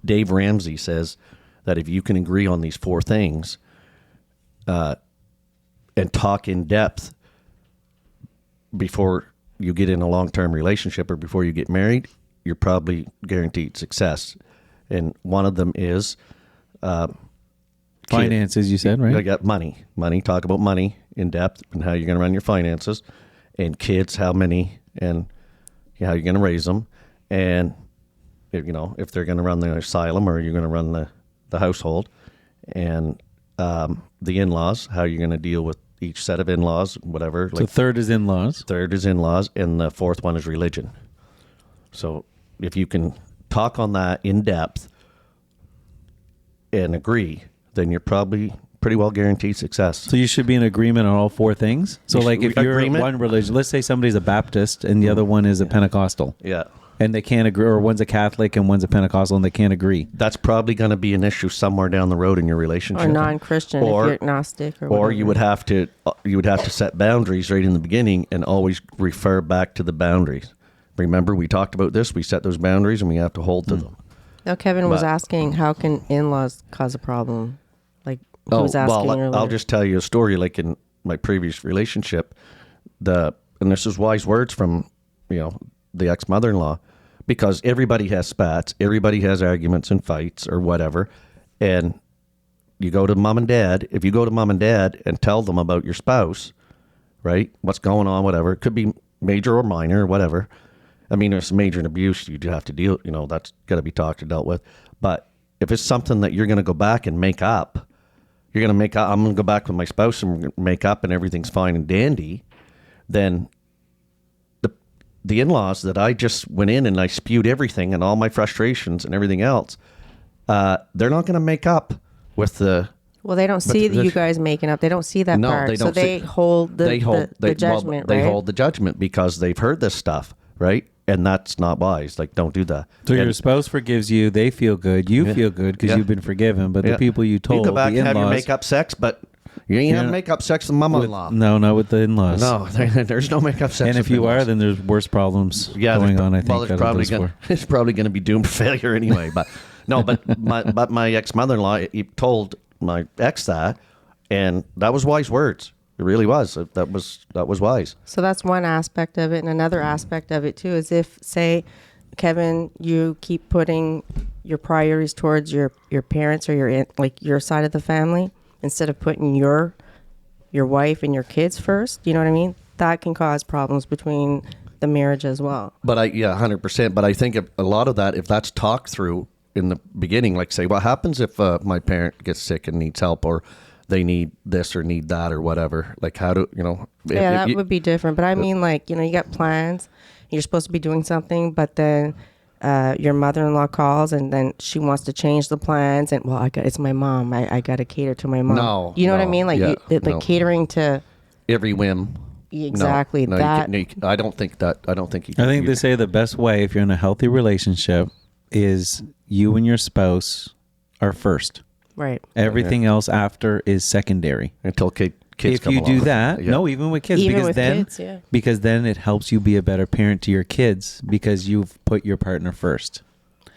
Dave Ramsey says that if you can agree on these 4 things and talk in depth before you get in a long-term relationship or before you get married, you're probably guaranteed success. And one of them is finances, you said, right? You got money. Talk about money in depth and how you're going to run your finances. And kids, how many and how you're going to raise them. And, if they're going to run the asylum or you're going to run the household. And the in-laws, how you're going to deal with each set of in-laws, whatever. So third is in-laws. Third is in-laws. And the fourth one is religion. So if you can talk on that in depth and agree, then you're probably pretty well guaranteed success. So you should be in agreement on all 4 things. So like if you're agreement? one religion, let's say somebody's a Baptist and the other one is a Pentecostal. Yeah. And they can't agree, or one's a Catholic and one's a Pentecostal and they can't agree. That's probably going to be an issue somewhere down the road in your relationship. Or non-Christian if you're agnostic or whatever. Or you would have to set boundaries right in the beginning and always refer back to the boundaries. Remember, we talked about this. We set those boundaries and we have to hold to them. Now, Kevin was asking, how can in-laws cause a problem? Like, he was asking earlier. I'll just tell you a story. Like in my previous relationship, and this is wise words from, the ex-mother-in-law, because everybody has spats, everybody has arguments and fights or whatever, and you go to mom and dad. If you go to mom and dad and tell them about your spouse, right, what's going on, whatever, it could be major or minor or whatever. I mean, if it's major and abuse, you have to deal, that's got to be talked or dealt with. But if it's something that you're going to go back and make up, I'm going to go back with my spouse and make up and everything's fine and dandy, then the in-laws that I just went in and I spewed everything and all my frustrations and everything else, they're not going to make up with the... Well, they don't see you guys making up. They don't see that part. They don't. So they hold the judgment, right? They hold the judgment because they've heard this stuff, right? And that's not wise. Like, don't do that. So your spouse forgives you. They feel good. You feel good because you've been forgiven. But the people you told, you go back the and have your in-laws, make-up sex, but you ain't having make-up sex with mama-in-law. No, not with the in-laws. No, there's no make-up sex. And if you are, then there's worse problems going on, I think. Well, it's probably going to be doomed to failure anyway. But no, but my ex-mother-in-law, he told my ex that, and that was wise words. It really was. That was wise. So that's one aspect of it. And another aspect of it, too, is if, say, Kevin, you keep putting your priorities towards your parents or your side of the family instead of putting your wife and your kids first, you know what I mean? That can cause problems between the marriage as well. But 100%. But I think a lot of that, if that's talked through in the beginning, like say, what happens if my parent gets sick and needs help, or they need this or need that or whatever? Like, how do, that would be different. But I mean, like, you got plans. You're supposed to be doing something, but then your mother-in-law calls and then she wants to change the plans. And, it's my mom. I got to cater to my mom. No. You know what I mean? Like, catering to every whim. Exactly. No, I don't think that. I don't think you can. I think they say the best way, if you're in a healthy relationship, is you and your spouse are first. Right. Everything else after is secondary. Until kids if come you along. do that, no, even with kids, because then it helps you be a better parent to your kids because you've put your partner first.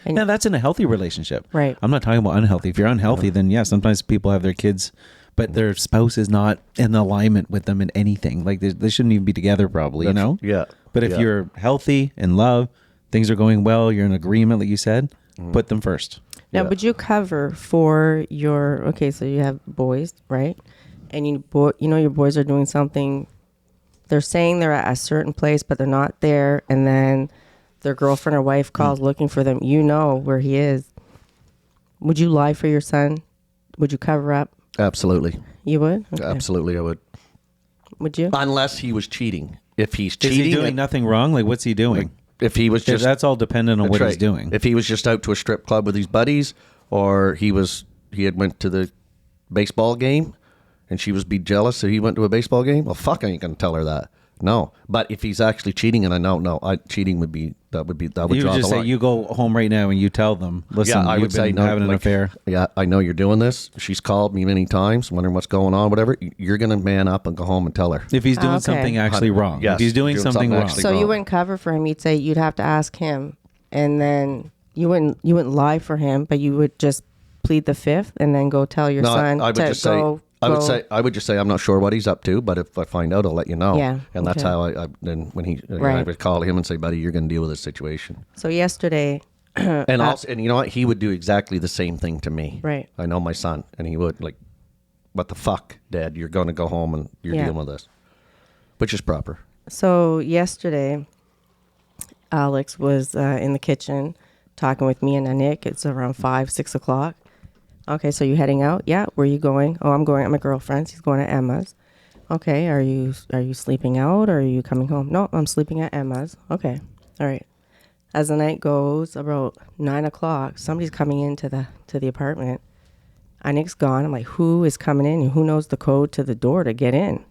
And now that's in a healthy relationship. Right. I'm not talking about unhealthy. If you're unhealthy, then sometimes people have their kids, but their spouse is not in alignment with them in anything. Like they shouldn't even be together probably, Yeah. But if you're healthy, in love, things are going well, you're in agreement, like you said, put them first. Now, would you cover for so you have boys, right? And your boys are doing something. They're saying they're at a certain place, but they're not there. And then their girlfriend or wife calls looking for them. You know where he is. Would you lie for your son? Would you cover up? Absolutely. You would? Okay. Absolutely, I would. Would you? Unless he was cheating. If he's cheating, is he doing nothing wrong? Like, what's he doing? If he was just... That's all dependent on what he's doing. If he was just out to a strip club with his buddies, or he had went to the baseball game, and she was be jealous that he went to a baseball game, well, fuck, I ain't going to tell her that. No. But if he's actually cheating, and I know, cheating would be, that would you draw would just the say, line. you go home right now and you tell them, listen, I would say, no, having an affair. Yeah, I know you're doing this. She's called me many times, wondering what's going on, whatever. You're going to man up and go home and tell her. If he's doing something actually wrong. Yes, if he's doing something wrong. So you wouldn't cover for him. You'd say you'd have to ask him, and then you wouldn't lie for him, but you would just plead the fifth and then go tell your son I would to just go. I would just say I'm not sure what he's up to, but if I find out, I'll let you know. Yeah, and that's how I then when he I would call him and say, buddy, you're going to deal with this situation. So yesterday, and also, and you know what, he would do exactly the same thing to me. Right. I know my son, and he would like, what the fuck, Dad? You're going to go home and you're dealing with this, which is proper. So yesterday, Alex was in the kitchen talking with me and Anik. It's around 5-6 o'clock. Okay, so you heading out? Yeah. Where are you going? Oh, I'm going at my girlfriend's. He's going to Emma's. Okay. Are you sleeping out or are you coming home? No, I'm sleeping at Emma's. Okay. All right. As the night goes, about 9 o'clock, somebody's coming into the apartment. Anik's gone. I'm like, who is coming in and who knows the code to the door to get in?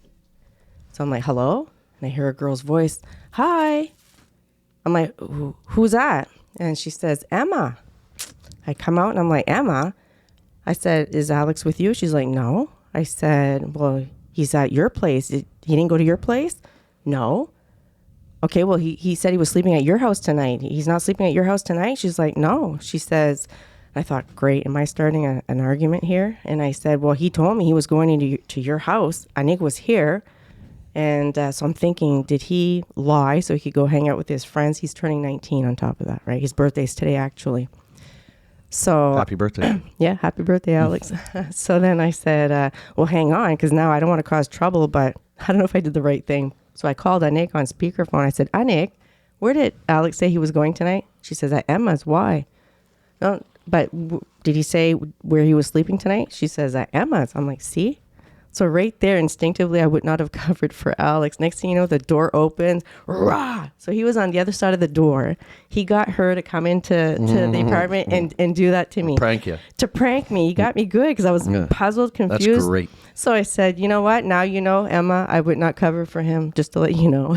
So I'm like, hello? And I hear a girl's voice. Hi. I'm like, who's that? And she says, Emma. I come out and I'm like, Emma? I said, is Alex with you? She's like, no. I said, well, he's at your place. He didn't go to your place? No. Okay, well, he said he was sleeping at your house tonight. He's not sleeping at your house tonight? She's like, no. She says, I thought, great. Am I starting an argument here? And I said, well, he told me he was going into your house. Anik was here. And so I'm thinking, did he lie so he could go hang out with his friends? He's turning 19 on top of that, right? His birthday's today, actually. So happy birthday. Yeah, happy birthday, Alex. So then I said, well, hang on, because now I don't want to cause trouble, but I don't know if I did the right thing. So I called Anik on speakerphone. I said, Anik, where did Alex say he was going tonight? She says, at Emma's. Why? No, but did he say where he was sleeping tonight? She says, at Emma's. I'm like, see? So right there, instinctively, I would not have covered for Alex. Next thing you know, the door opens. Rah! So he was on the other side of the door. He got her to come into the apartment and do that to me. Prank you. To prank me. You got me good because I was puzzled, confused. That's great. So I said, you know what? Now you know, Emma, I would not cover for him, just to let you know.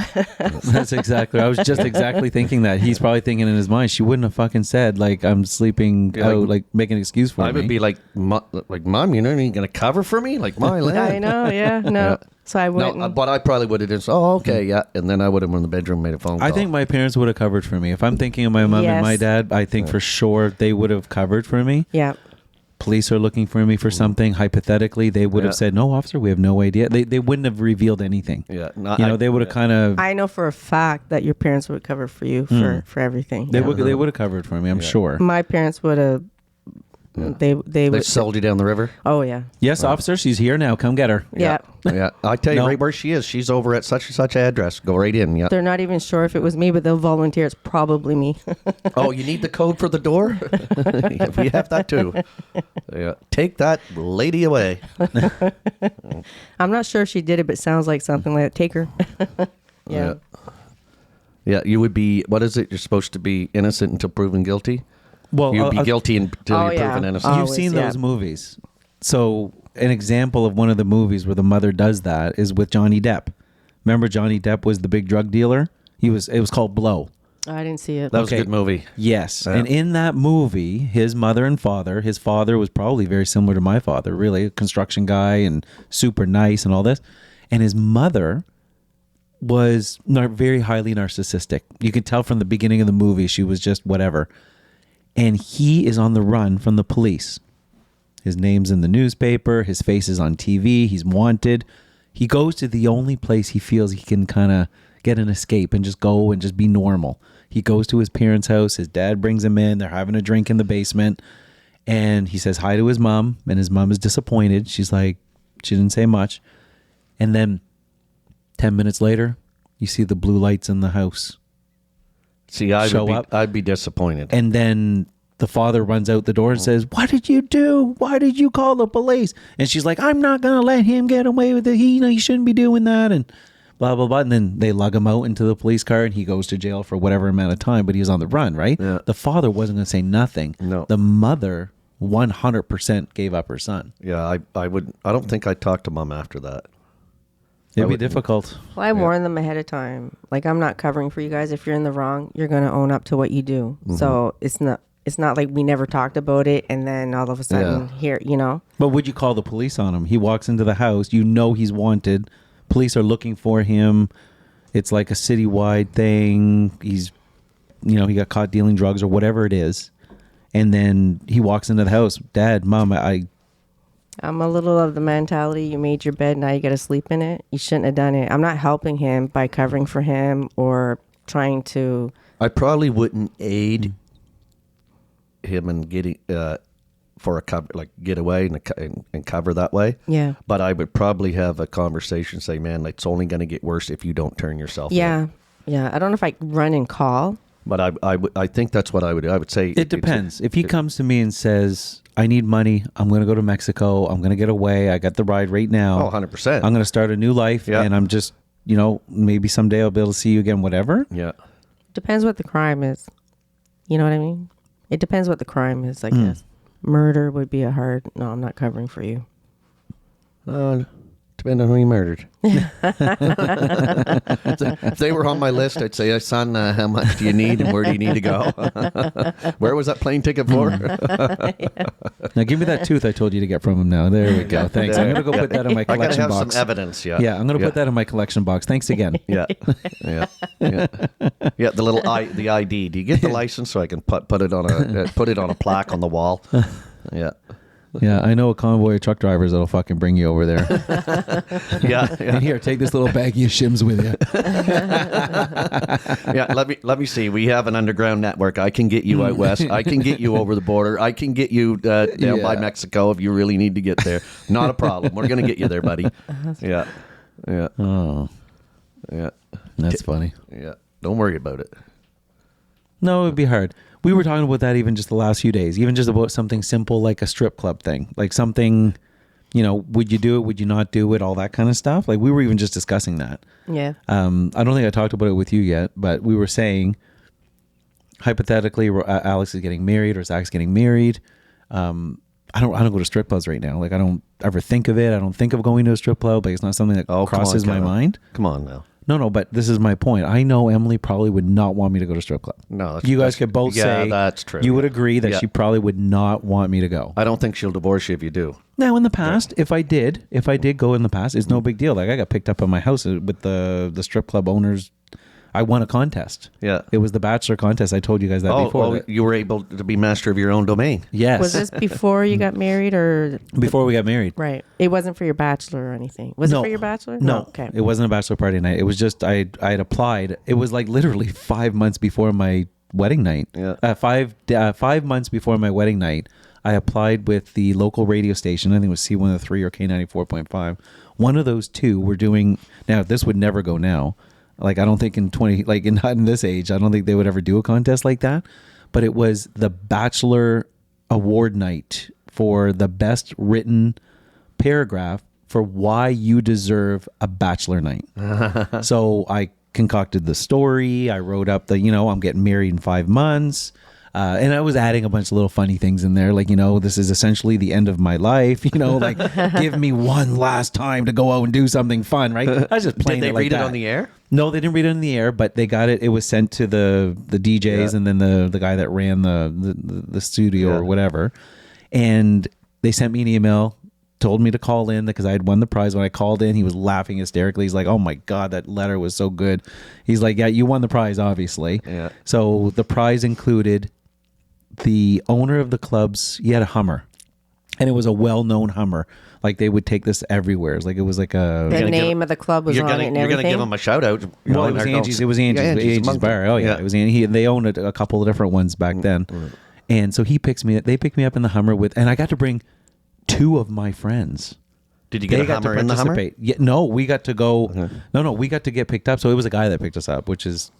That's exactly. I was just exactly thinking that. He's probably thinking in his mind, she wouldn't have fucking said, like, I'm sleeping out, like, make an excuse for me. I would be like, Mom, you know, you going to cover for me? Like, my land. I know, yeah, no. Yeah. So I wouldn't. No, but I probably would have just, okay, yeah. And then I would have in the bedroom made a phone call. I think my parents would have covered for me. If I'm thinking of my mom and my dad, I think for sure they would have covered for me. Yeah. Police are looking for me for something. Hypothetically, they would have said, no, officer, we have no idea. They wouldn't have revealed anything. Yeah. No, they would have kind of... I know for a fact that your parents would cover for you for everything. They would have covered for me, I'm sure. My parents would have... They would sold you down the river. Oh yeah. Yes, officer, she's here now. Come get her. Yeah. Yeah. I tell you right where she is. She's over at such and such address. Go right in. Yeah. They're not even sure if it was me, but they'll volunteer. It's probably me. Oh, you need the code for the door? We have that too. Yeah. Take that lady away. I'm not sure if she did it, but it sounds like something like that. Take her. Yeah. Yeah. You would be. What is it? You're supposed to be innocent until proven guilty. Well, you'd be guilty until you're proven innocent. You've seen those movies. So an example of one of the movies where the mother does that is with Johnny Depp. Remember Johnny Depp was the big drug dealer? It was called Blow. I didn't see it. That was a good movie. Yes. Yeah. And in that movie, his mother and father, his father was probably very similar to my father, really, a construction guy and super nice and all this. And his mother was very highly narcissistic. You could tell from the beginning of the movie she was just whatever. And he is on the run from the police. His name's in the newspaper. His face is on TV. He's wanted. He goes to the only place he feels he can kind of get an escape and just go and just be normal. He goes to his parents' house. His dad brings him in. They're having a drink in the basement. And he says hi to his mom. And his mom is disappointed. She's like, she didn't say much. And then 10 minutes later, you see the blue lights in the house. See, I'd be disappointed. And then the father runs out the door and says, what did you do? Why did you call the police? And she's like, I'm not going to let him get away with it. He shouldn't be doing that. And blah, blah, blah. And then they lug him out into the police car and he goes to jail for whatever amount of time, but he was on the run, right? Yeah. The father wasn't going to say nothing. No. The mother 100% gave up her son. Yeah, I don't think I'd talk to mom after that. It'd be difficult. Well, I warn them ahead of time. Like, I'm not covering for you guys. If you're in the wrong, you're going to own up to what you do. Mm-hmm. So it's not like we never talked about it and then all of a sudden here, you know. But would you call the police on him? He walks into the house. You know he's wanted. Police are looking for him. It's like a citywide thing. He got caught dealing drugs or whatever it is. And then he walks into the house, Dad, Mom, I'm a little of the mentality, you made your bed, now you got to sleep in it. You shouldn't have done it. I'm not helping him by covering for him or trying to. I probably wouldn't aid him in getting for a cover, like get away and cover that way. Yeah. But I would probably have a conversation, say, man, it's only going to get worse if you don't turn yourself Yeah. in. Yeah. I don't know if I run and call. But I think that's what I would do. I would say it depends. If he comes to me and says, I need money, I'm going to go to Mexico, I'm going to get away, I got the ride right now. 100%. I'm going to start a new life, and I'm just, maybe someday I'll be able to see you again, whatever. Yeah. Depends what the crime is. You know what I mean? It depends what the crime is, I guess. Murder would be a hard, no, I'm not covering for you. Depending on who you murdered. If they were on my list, I'd say, son, how much do you need and where do you need to go? Where was that plane ticket for? Now give me that tooth I told you to get from him now. There we go. Thanks. I'm going to go put that in my I got to collection have box. some evidence, yeah. Yeah, I'm going to put that in my collection box. Thanks again. Yeah. Yeah. The little the ID. Do you get the license so I can put it on a plaque on the wall? Yeah. Yeah, I know a convoy of truck drivers that'll fucking bring you over there. Yeah. And here, take this little baggie of shims with you. Yeah, let me see. We have an underground network. I can get you out west. I can get you over the border. I can get you down by Mexico if you really need to get there. Not a problem. We're gonna get you there, buddy. Yeah. Yeah. Oh, Yeah. that's funny. Yeah. Don't worry about it. No, it would be hard. We were talking about that even just the last few days, even just about something simple like a strip club thing, like something, would you do it? Would you not do it? All that kind of stuff. Like we were even just discussing that. Yeah. I don't think I talked about it with you yet, but we were saying hypothetically, Alex is getting married or Zach's getting married. I don't go to strip clubs right now. Like I don't ever think of it. I don't think of going to a strip club. Like it's not something that crosses my mind. Come on now. No, but this is my point. I know Emily probably would not want me to go to strip club. No, you guys could both say that's true. You would agree that she probably would not want me to go. I don't think she'll divorce you if you do. Now, in the past, if I did go in the past, it's no big deal. Like I got picked up at my house with the strip club owners. I won a contest. Yeah. It was the Bachelor contest. I told you guys that before. Oh, you were able to be master of your own domain. Yes. Was this before you got married or? Before we got married. Right. It wasn't for your bachelor or anything. Was it for your bachelor? No. Okay. It wasn't a bachelor party night. It was just, I had applied. It was like literally 5 months before my wedding night. Yeah. 5 months before my wedding night, I applied with the local radio station. I think it was C103 or K94.5. One of those two were doing, now this would never go now. Like, I don't think not in this age, I don't think they would ever do a contest like that. But it was the Bachelor Award night for the best written paragraph for why you deserve a Bachelor night. So I concocted the story. I wrote up I'm getting married in 5 months. And I was adding a bunch of little funny things in there. Like, this is essentially the end of my life. Like, give me one last time to go out and do something fun, right? I was just playing Did they it like read that. it on the air? No, they didn't read it on the air, but they got it. It was sent to the DJs and then the guy that ran the studio or whatever. And they sent me an email, told me to call in because I had won the prize. When I called in, he was laughing hysterically. He's like, oh my God, that letter was so good. He's like, yeah, you won the prize, obviously. Yeah. So the prize included the owner of the clubs. He had a Hummer, and it was a well-known Hummer. Like they would take this everywhere. Like it was like a The name of the club was on it and You're everything. going to give them a shout out. Well, it was Angie's. It was Angie's Monkey. bar. Oh yeah, it was Angie. They owned a couple of different ones back then. And so he picks me. They picked me up in the Hummer and I got to bring 2 of my friends. Did you get a Hummer in the Hummer? Yeah, no, we got to go. No, we got to get picked up. So it was a guy that picked us up,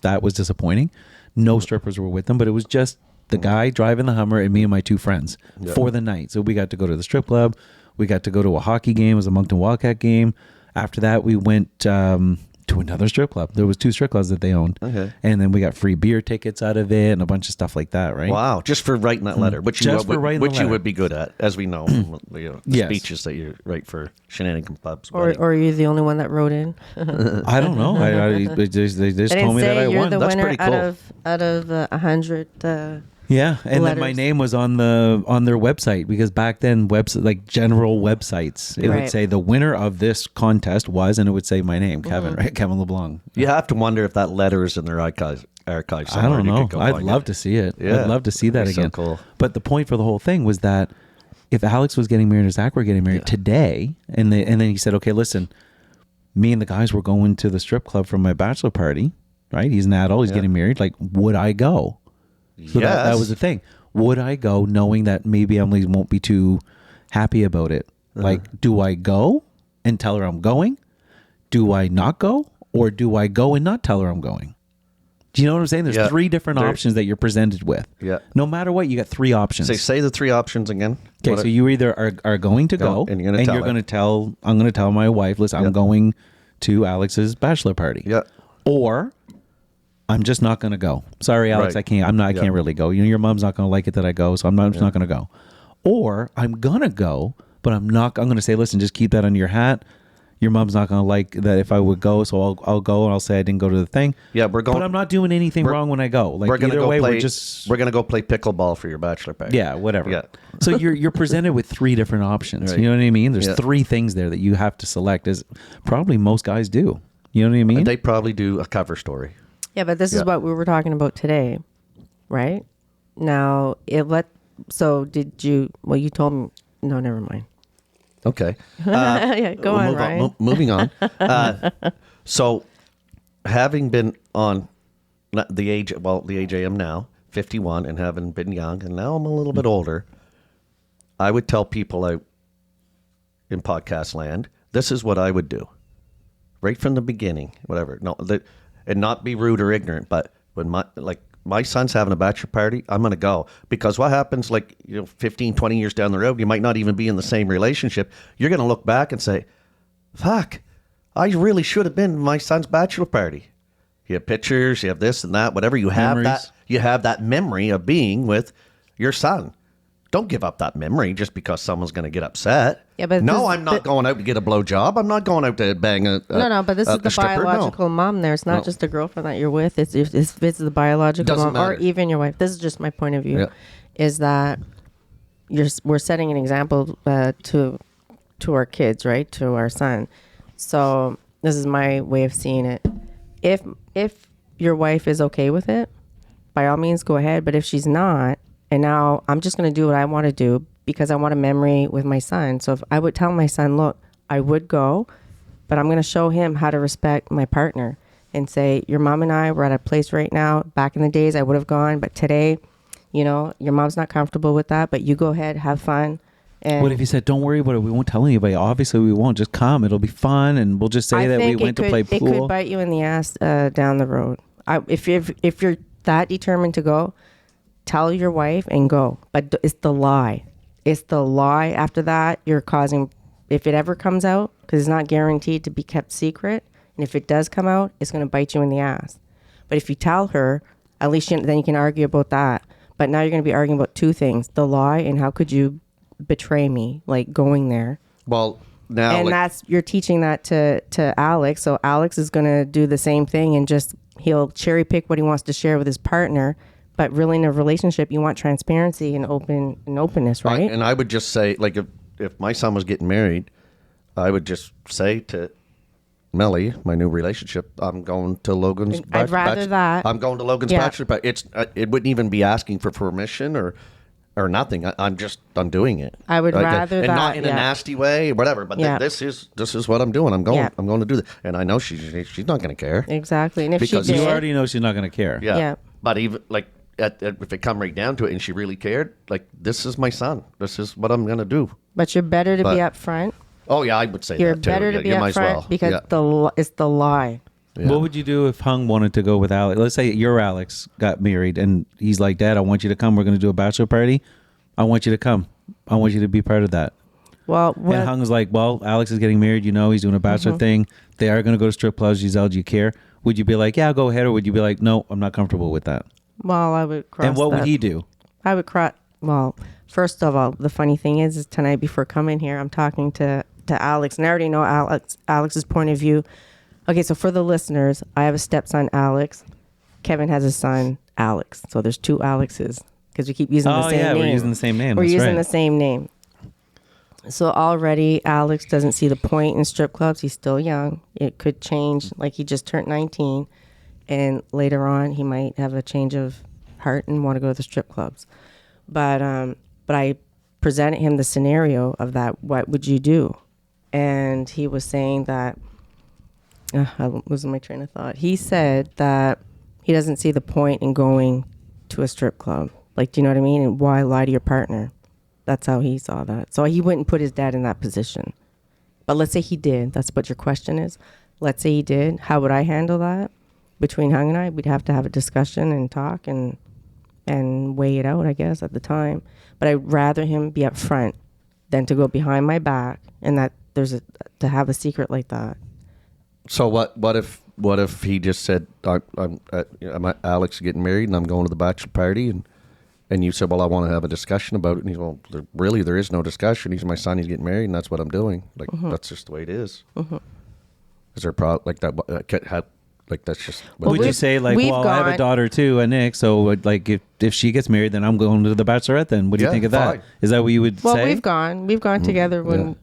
that was disappointing. No strippers were with them, but it was just the guy driving the Hummer and me and my 2 friends for the night. So we got to go to the strip club. We got to go to a hockey game. It was a Moncton Wildcat game. After that, we went to another strip club. There was 2 strip clubs that they owned. Okay. And then we got free beer tickets out of it and a bunch of stuff like that, right? Wow. Just for writing that letter. Which you would be good at, as we know. Speeches that you write for shenanigans pubs. Or are you the only one that wrote in? I don't know. They just told me that I you're won. the That's winner pretty cool. out of 100 Yeah, and then my letters. name was on their website, because back then website, like general websites, it would Right. say the winner of this contest was, and it would say my name, Kevin, right? Kevin LeBlanc. You have to wonder if that letter is in their archives I somewhere. don't You know. could go I'd find love it. to see it. Yeah. I'd love to see that That'd be so again. cool. But the point for the whole thing was that if Alex was getting married or Zach were getting married today, and then he said, okay, listen, me and the guys were going to the strip club for my bachelor party, right? He's an adult. He's getting married. Like, would I go? So that Yes. was the thing. Would I go knowing that maybe Emily won't be too happy about it? Like, do I go and tell her I'm going? Do I not go? Or do I go and not tell her I'm going? Do you know what I'm saying? There's Yeah. 3 different There- options that you're presented with. Yeah. No matter what, you got 3 options. Say the 3 options again. Okay, What so it- you either are going to go, and you're gonna tell her. going to tell, I'm going to tell my wife, listen, I'm going to Alex's bachelor party. Yeah. Or I'm just not going to go. Sorry, Alex, Right. I can't. I can't really go. You know, your mom's not going to like it that I go, so I'm just not going to go. Or I'm going to go, but I'm going to say, listen, just keep that under your hat. Your mom's not going to like that if I would go, so I'll go and I'll say I didn't go to the thing. Yeah, we're going. But I'm not doing anything wrong when I go. Like, we're gonna either go way, play. we're gonna go play pickleball for your bachelor party. yeah, whatever. Yeah. So you're presented with 3 different options. Right. You know what I mean? There's Yeah. 3 things there that you have to select, as probably most guys do. You know what I mean? They probably do a cover story. Yeah, but this is Yeah. what we were talking about today, right? Now, so did you, well, you told me, no, never mind. Okay. Yeah, go on, move Ryan. moving on. So, having been on the age I am now, 51, and having been young, and now I'm a little bit older, I would tell people out in podcast land, this is what I would do, right from the beginning. Whatever, and not be rude or ignorant, but when my son's having a bachelor party, I'm going to go, because what happens 15, 20 years down the road, you might not even be in the same relationship. You're going to look back and say, fuck, I really should have been to my son's bachelor party. You have pictures, you have this and that, whatever you have, Memories. you have that memory of being with your son. Don't give up that memory just because someone's going to get upset. Yeah, but no, I'm not going out to get a blowjob. I'm not going out to bang a No, but this is the stripper. biological mom there. It's not No. just the girlfriend that you're with. It's the biological Doesn't mom or matter. even your wife. This is just my point of view. Yeah. Is that we're setting an example to our kids, right? To our son. So this is my way of seeing it. If your wife is okay with it, by all means go ahead. But if she's not, and now I'm just going to do what I want to do because I want a memory with my son. So if I would tell my son, look, I would go, but I'm going to show him how to respect my partner and say, your mom and I, we're at a place right now. Back in the days, I would have gone, but today, your mom's not comfortable with that, but you go ahead, have fun. And What if you said, don't worry about it, we won't tell anybody? Obviously, we won't. Just come. It'll be fun, and we'll just say I that we think went to play It pool. could bite you in the ass down the road. If you're that determined to go, tell your wife and go. But it's the lie. It's the lie. After that, you're causing, if it ever comes out, because it's not guaranteed to be kept secret, and if it does come out, it's going to bite you in the ass. But if you tell her, at least then you can argue about that. But now you're going to be arguing about 2 things: the lie and how could you betray me, like going there. Well, now And you're teaching that to Alex. So Alex is going to do the same thing, and he'll cherry pick what he wants to share with his partner. But really, in a relationship, you want transparency and openness, right? And I would just say, if my son was getting married, I would just say to Melly, my new relationship, I'm going to Logan's. I'd rather that. I'm going to Logan's Yeah. bachelor party. It wouldn't even be asking for permission or nothing. I'm doing it. I would rather and that, not in a yeah. nasty way, or whatever. But Yeah. this is what I'm doing. I'm going. Yeah. I'm going to do that. And I know she's not going to care. Exactly. And if Because she You did, already know she's not going to care. Yeah. Yeah. But even if it come right down to it, and she really cared, this is my son. This is what I'm going to do. but you're better to But- be upfront. Oh yeah, I would say You're that too. better Yeah, to be you might as upfront well. because Yeah. it's the lie. Yeah. What would you do if Hung wanted to go with Alex? Let's say your Alex got married and he's like, Dad, I want you to come. We're going to do a bachelor party. I want you to come. I want you to be part of that. Well, And Hung's like, well, Alex is getting married. He's doing a bachelor thing. They are going to go to strip clubs. Giselle, do you care? Would you be like, yeah, go ahead? Or would you be like, no, I'm not comfortable with that? I would cross And what would that. he do? I would cross. Well, first of all, the funny thing is tonight before coming here, I'm talking to Alex, and I already know Alex's point of view. Okay, so for the listeners, I have a stepson, Alex. Kevin has a son, Alex. So there's 2 Alexes. because we keep using the same name. We're using the same name. We're That's using right. the same name. So already Alex doesn't see the point in strip clubs. He's still young. It could change. Like he just turned 19, and later on he might have a change of heart and want to go to the strip clubs. But I presented him the scenario of that. What would you do? And he was saying that I'm losing my train of thought. He said that he doesn't see the point in going to a strip club. Like, do you know what I mean? And why lie to your partner? That's how he saw that. So he wouldn't put his dad in that position. But let's say he did. That's what your question is. Let's say he did. How would I handle that? Between Hung and I, we'd have to have a discussion and talk and weigh it out, I guess, at the time. But I'd rather him be up front than to go behind my back and that to have a secret like that. So what if he just said, I'm Alex getting married and I'm going to the bachelor party, and you said, well, I want to have a discussion about it. And he's, well, there is no discussion. He's my son. He's getting married, and that's what I'm doing. Like, that's just the way it is. Is there a problem like that? That's just. Well, Would you say like, well, I have a daughter too, Nick. So like, if she gets married, then I'm going to the bachelorette. Then what do you think of that? Fine. Is that what you would Well, say? we've gone together when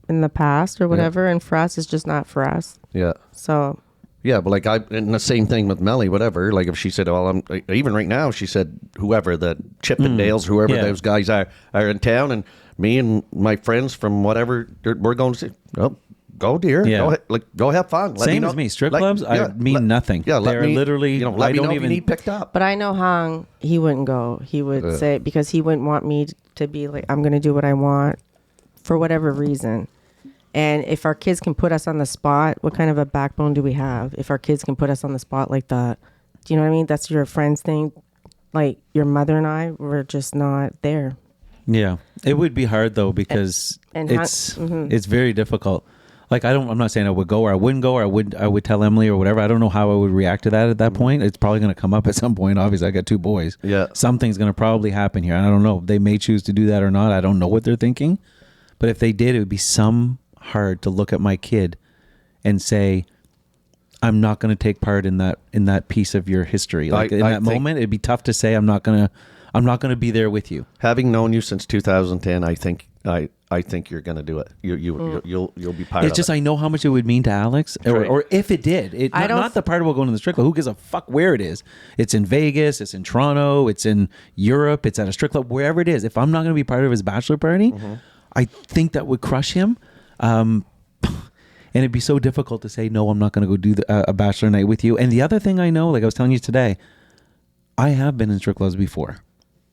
in the past or whatever, and for us, it's just not for us. Yeah. So. Yeah, but and the same thing with Melly, whatever. Like if she said, "Well, even right now," she said, "Whoever the Chippendales, whoever those guys are in town, and me and my friends from whatever, we're going to say, oh, go, dear, go have fun." Same as me. Strip clubs, I mean nothing. Yeah, they're literally. Let me know if you need picked up. But I know Hung, he wouldn't go. He would say because he wouldn't want me to be like, I'm going to do what I want for whatever reason. And if our kids can put us on the spot, what kind of a backbone do we have? If our kids can put us on the spot like that, do you know what I mean? That's your friend's thing. Like your mother and I, we're just not there. Yeah, it would be hard though because it's very difficult. Like I'm not saying I would go or I wouldn't go or I would tell Emily or whatever. I don't know how I would react to that at that point. It's probably going to come up at some point. Obviously, I got 2 boys. Yeah, something's going to probably happen here. I don't know. They may choose to do that or not. I don't know what they're thinking. But if they did, it would be hard to look at my kid and say, I'm not going to take part in that piece of your history. Like in that moment, it'd be tough to say I'm not going to be there with you. Having known you since 2010, I think you're going to do it. You'll be part of it. It's just I know how much it would mean to Alex, or if it did. Not the part about going to the strip club. Who gives a fuck where it is? It's in Vegas. It's in Toronto. It's in Europe. It's at a strip club. Wherever it is. If I'm not going to be part of his bachelor party, I think that would crush him. And it'd be so difficult to say, no, I'm not going to go do a bachelor night with you. And the other thing I know, like I was telling you today, I have been in strip clubs before.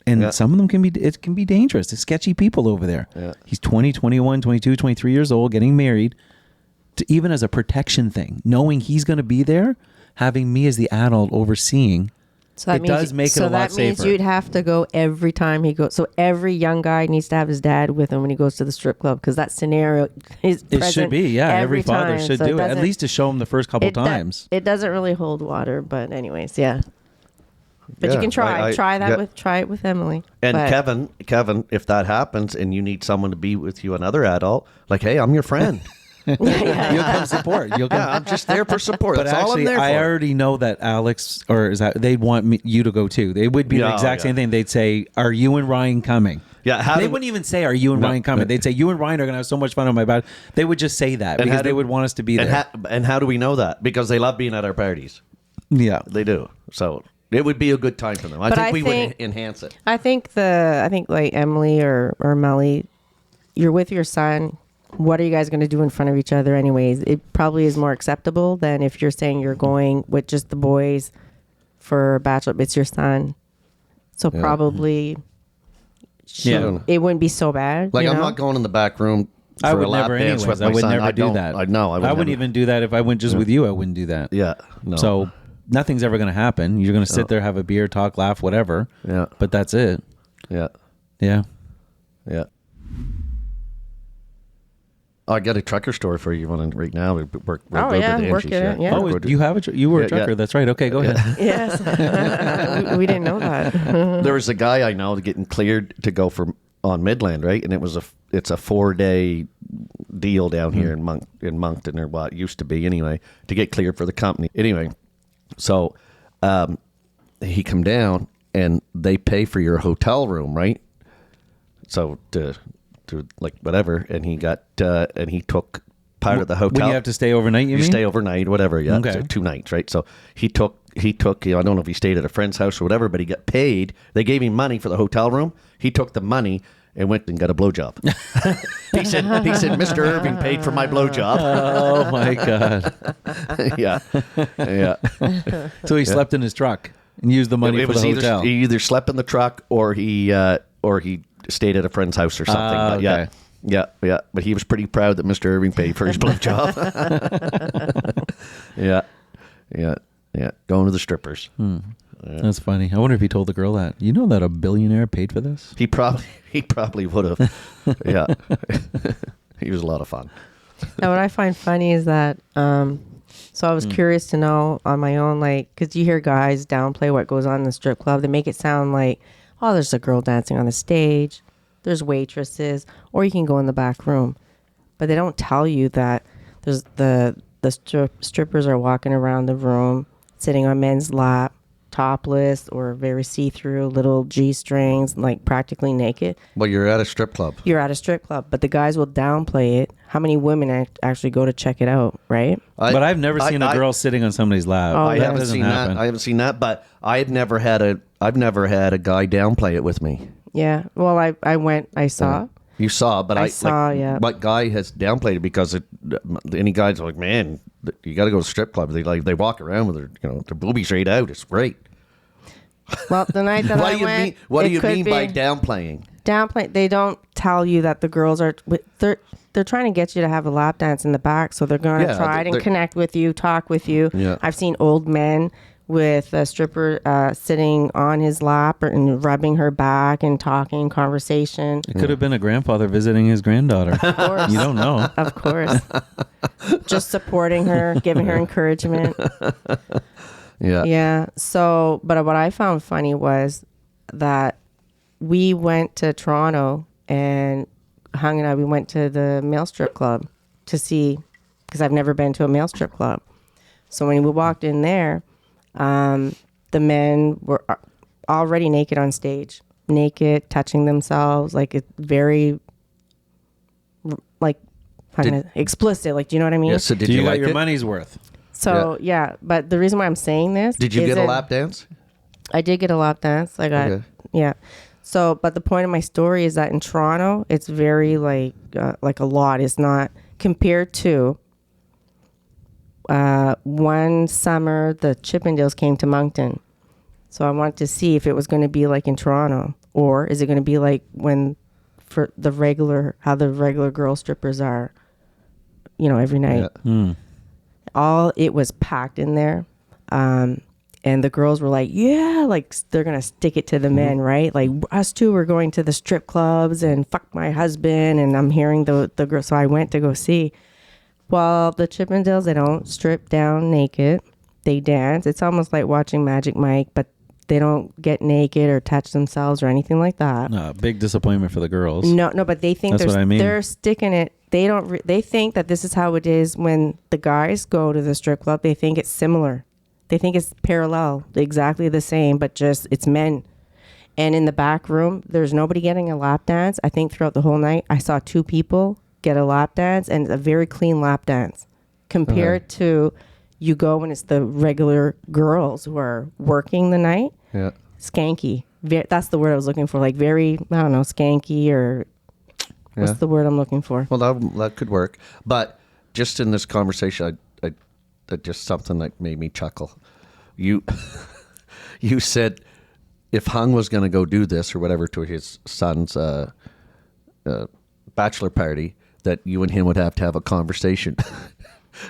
And some of them can be dangerous. There's sketchy people over there. Yeah. He's 20, 21, 22, 23 years old, getting married, even as a protection thing, knowing he's going to be there, having me as the adult overseeing. So that does make it a lot safer. So that means you'd have to go every time he goes. So every young guy needs to have his dad with him when he goes to the strip club because that scenario is present. It should be, yeah. Every father should do it, at least to show him the first couple times. It doesn't really hold water, but anyways, yeah. But you can try it with Emily. And Kevin, if that happens and you need someone to be with you, another adult, like, hey, I'm your friend. You'll come support. I'm just there for support. But that's actually, all I'm there for. I already know that Alex, or is that they'd want you to go too. They would be the exact same thing. They'd say, "Are you and Ryan coming?" Yeah, they wouldn't even say, "Are you and Ryan coming?" They'd say, "You and Ryan are going to have so much fun on my bed." They would just say that because they would want us to be there. And how do we know that? Because they love being at our parties. Yeah, they do. So it would be a good time for them. I think we would enhance it. I think like Emily or Melly, you're with your son. What are you guys going to do in front of each other anyways? It probably is more acceptable than if you're saying you're going with just the boys for a bachelor. It's your son. So probably it wouldn't be so bad. Like I'm not going in the back room for I would a lap never dance with my I would son. never do that. I wouldn't even do that if I went just with you. I wouldn't do that. Yeah. No. So nothing's ever going to happen. You're going to sit there, have a beer, talk, laugh, whatever. Yeah. But that's it. Yeah. Yeah. Yeah. I got a trucker story for you right now. We'll go to the Angie's. Yeah. Oh, you have you were a trucker. Yeah. That's right. Okay, go ahead. Yes. we didn't know that. There was a guy I know getting cleared to go on Midland, right? And it's a 4-day deal down here in Moncton, or what it used to be anyway, to get cleared for the company. Anyway, so he come down and they pay for your hotel room, right? So to like whatever, and he took part of the hotel. When you have to stay overnight, you mean? Stay overnight, whatever. Yeah, Okay. so 2 nights, right? So he took. I don't know if he stayed at a friend's house or whatever, but he got paid. They gave him money for the hotel room. He took the money and went and got a blowjob. he said, Mr. Irving paid for my blowjob. Oh my God. Yeah. So he slept in his truck and used the money for the hotel. He either slept in the truck or he stayed at a friend's house or something. But okay. Yeah. But he was pretty proud that Mr. Irving paid for his blowjob. Yeah. Going to the strippers. That's funny. I wonder if he told the girl that. You know that a billionaire paid for this? He probably would have. Yeah. He was a lot of fun. Now, what I find funny is that, so I was curious to know on my own, like, because you hear guys downplay what goes on in the strip club. They make it sound like, oh, there's a girl dancing on the stage, there's waitresses, or you can go in the back room. But they don't tell you that there's the strippers are walking around the room, sitting on men's lap, topless or very see-through, little G-strings, like practically naked. Well, you're at a strip club. You're at a strip club, but the guys will downplay it. How many women actually go to check it out, right? But I've never seen a girl sitting on somebody's lap. Oh, I yeah. haven't seen that. I haven't seen that, but I've never had a guy downplay it with me. Yeah. Well, I saw. You saw, but I saw, yeah. What guy has downplayed it because any guys are like, man, you got to go to strip club. They walk around with their boobies straight out. It's great. Well, the night that What do you mean? What do you mean by downplaying? Downplay. They don't tell you that the girls are. They're trying to get you to have a lap dance in the back, so they're going to try and connect with you, talk with you. Yeah. I've seen old men with a stripper sitting on his lap and rubbing her back and talking conversation. It could have been a grandfather visiting his granddaughter. Of course. You don't know. Of course. Just supporting her, giving her encouragement. Yeah. Yeah. So, but what I found funny was that we went to Toronto and hung out. We went to the male strip club to see, because I've never been to a male strip club. So when we walked in there, the men were already naked on stage, naked, touching themselves, like it's very, like, explicit. Like, do you know what I mean? Yeah, so did You you got like your it? money's worth. So yeah, but the reason why I'm saying this, Did you get a lap dance? I did get a lap dance. I got yeah. So, but the point of my story is that in Toronto, it's very like a lot. It's not compared to one summer the Chippendales came to Moncton. So I wanted to see if it was going to be like in Toronto, or is it going to be like for how the regular girl strippers are, every night. Yeah. It was packed in there. And the girls were like, yeah, like they're going to stick it to the men, right? Like us two were going to the strip clubs and fuck my husband. And I'm hearing the girl. So I went to go see. Well, the Chippendales, they don't strip down naked. They dance. It's almost like watching Magic Mike, but they don't get naked or touch themselves or anything like that. No, big disappointment for the girls. No, but they think That's what I mean. they're sticking it. They don't. They think that this is how it is when the guys go to the strip club. They think it's similar. They think it's parallel, exactly the same, but just it's men. And in the back room, there's nobody getting a lap dance. I think throughout the whole night, I saw 2 people get a lap dance, and a very clean lap dance compared to you go when it's the regular girls who are working the night. Yeah. Skanky. That's the word I was looking for. Like very, I don't know, skanky or what's the word I'm looking for? Well, that could work. But just in this conversation, I just something that made me chuckle. You said if Hung was going to go do this or whatever to his son's bachelor party, that you and him would have to have a conversation.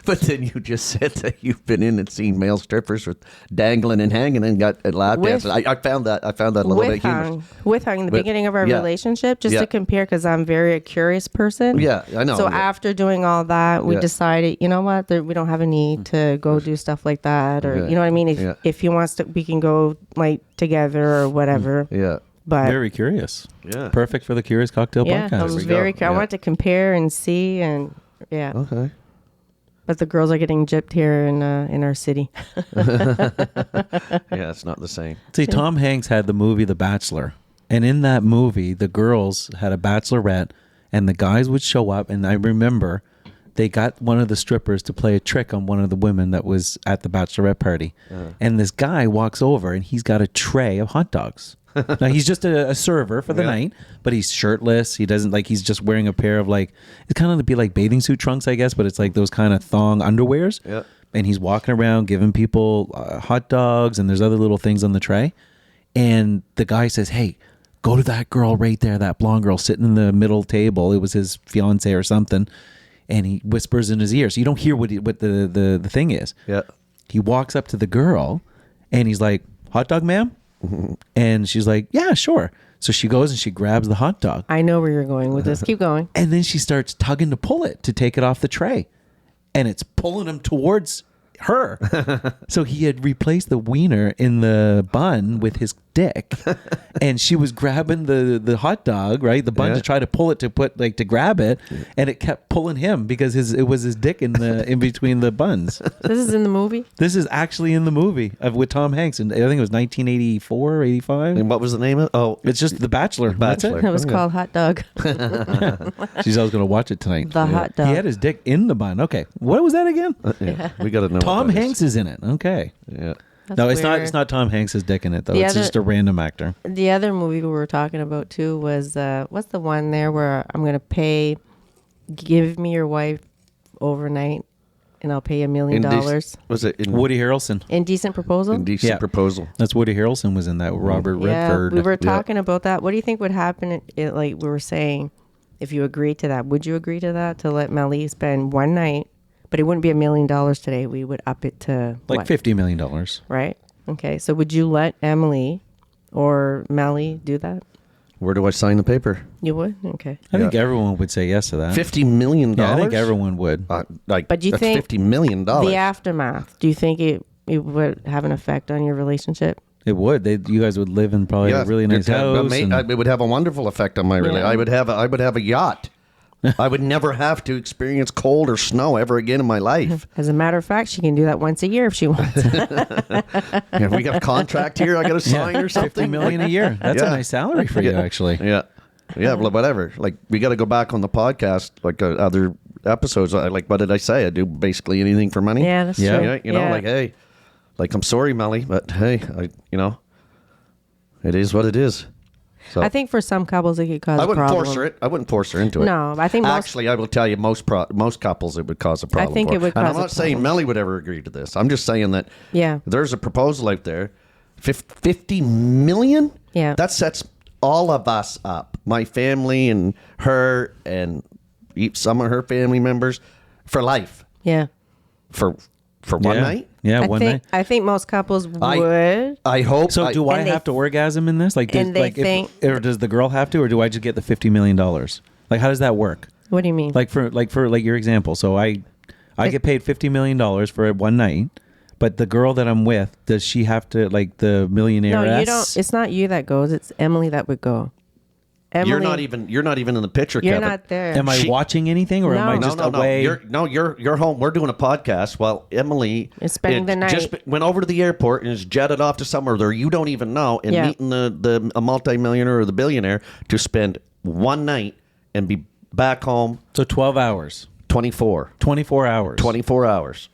But then you just said that you've been in and seen male strippers with dangling and hanging and got a lap dances. I found that a little bit humorous. With Hung in the beginning of our relationship, just to compare, because I'm a curious person. Yeah, I know. So after doing all that, we decided, you know what, we don't have a need to go do stuff like that, or you know what I mean. If he wants to, we can go like together or whatever. Yeah. But very curious. Yeah. Perfect for the Curious Cocktail podcast. I was I wanted to compare and see, and Okay. But the girls are getting gypped here in our city. Yeah, it's not the same. See, Tom Hanks had the movie The Bachelor. And in that movie, the girls had a bachelorette and the guys would show up. And I remember they got one of the strippers to play a trick on one of the women that was at the bachelorette party. And this guy walks over and he's got a tray of hot dogs. Now he's just a server for the night, but he's shirtless. He doesn't he's just wearing a pair of it's kind of be like bathing suit trunks, I guess, but it's like those kind of thong underwears. Yeah. And he's walking around giving people hot dogs, and there's other little things on the tray. And the guy says, "Hey, go to that girl right there, that blonde girl sitting in the middle table." It was his fiance or something. And he whispers in his ear, so you don't hear what the thing is. Yeah. He walks up to the girl, and he's like, "Hot dog, ma'am?" And she's like, "Yeah, sure." So she goes and she grabs the hot dog. I know where you're going with this. Keep going. And then she starts tugging to pull it to take it off the tray. And it's pulling him towards her. So he had replaced the wiener in the bun with his dick. And she was grabbing the hot dog, right? The bun to try to pull it to grab it. And it kept pulling him because it was his dick in between the buns. This is in the movie? This is actually in the movie with Tom Hanks. And I think it was 1984 or 85. And what was the name of it? Oh, It's just The Bachelor. That's it. It was called Hot Dog. She's always going to watch it tonight. The hot dog. He had his dick in the bun. Okay. What was that again? yeah. We got to know. Tom what that Hanks is in it. Okay. Yeah. That's No, it's not. weird. It's not Tom Hanks' dick in it though. The It's other- just a random actor. The other movie we were talking about too was what's the one there where I'm gonna give me your wife overnight and I'll pay $1 million. Was it in Woody Harrelson. Indecent Proposal? Indecent Yeah. Proposal? That's Woody Harrelson was in that. Robert Yeah, Redford. we were talking about that. What do you think would happen? Like we were saying, if you agreed to that, would you agree to that to let Melly spend one night? But it wouldn't be $1 million today. We would up it to like what? $50 million. Right. Okay. So would you let Emily or Melly do that? Where do I sign the paper? You would. Okay. I think everyone would say yes to that. $50 million. Yeah, I think everyone would. But do you that's think $50 million? The aftermath? Do you think it would have an effect on your relationship? It would. You guys would live in probably a really nice house. It would have a wonderful effect on my relationship. I would have a yacht. I would never have to experience cold or snow ever again in my life. As a matter of fact, she can do that once a year if she wants. Yeah, we got a contract here I got to sign or something. $50 million a year. That's a nice salary for you, actually. Yeah. Yeah, well, whatever. Like, we got to go back on the podcast, like other episodes. What did I say? I do basically anything for money. Yeah, that's Yeah. true. Yeah, you know, like, hey, like, I'm sorry, Melly, but hey, it is what it is. So I think for some couples it could cause I wouldn't a problem. force her. I wouldn't force her into it. No, I think most, Actually, I will tell you, most couples it would cause a problem. think for. it would And cause I'm a not saying problem. Melly would ever agree to this. I'm just saying that. Yeah. There's a proposal out there, $50 million. Yeah. That sets all of us up, my family and her and some of her family members, for life. yeah. For one night. Yeah, I one think night. I think most couples would. I hope. So do I And they- have to orgasm in this? Like, and they think- or does the girl have to, or do I just get the $50 million? Like, how does that work? What do you mean? Like for your example. So I get paid $50 million for one night, but the girl that I'm with, does she have to, like, the millionaire? no, you don't. It's not you that goes. It's Emily that would go. Emily, You're not even in the picture, You're Kevin. not there. Am I watching anything, or am I No. just no. away? You're home. We're doing a podcast while Emily Is spending the night. Just went over to the airport and is jetted off to somewhere there you don't even know, and Yeah. meeting a multimillionaire or the billionaire to spend one night and be back home So 12 hours, 24 hours, 24 hours.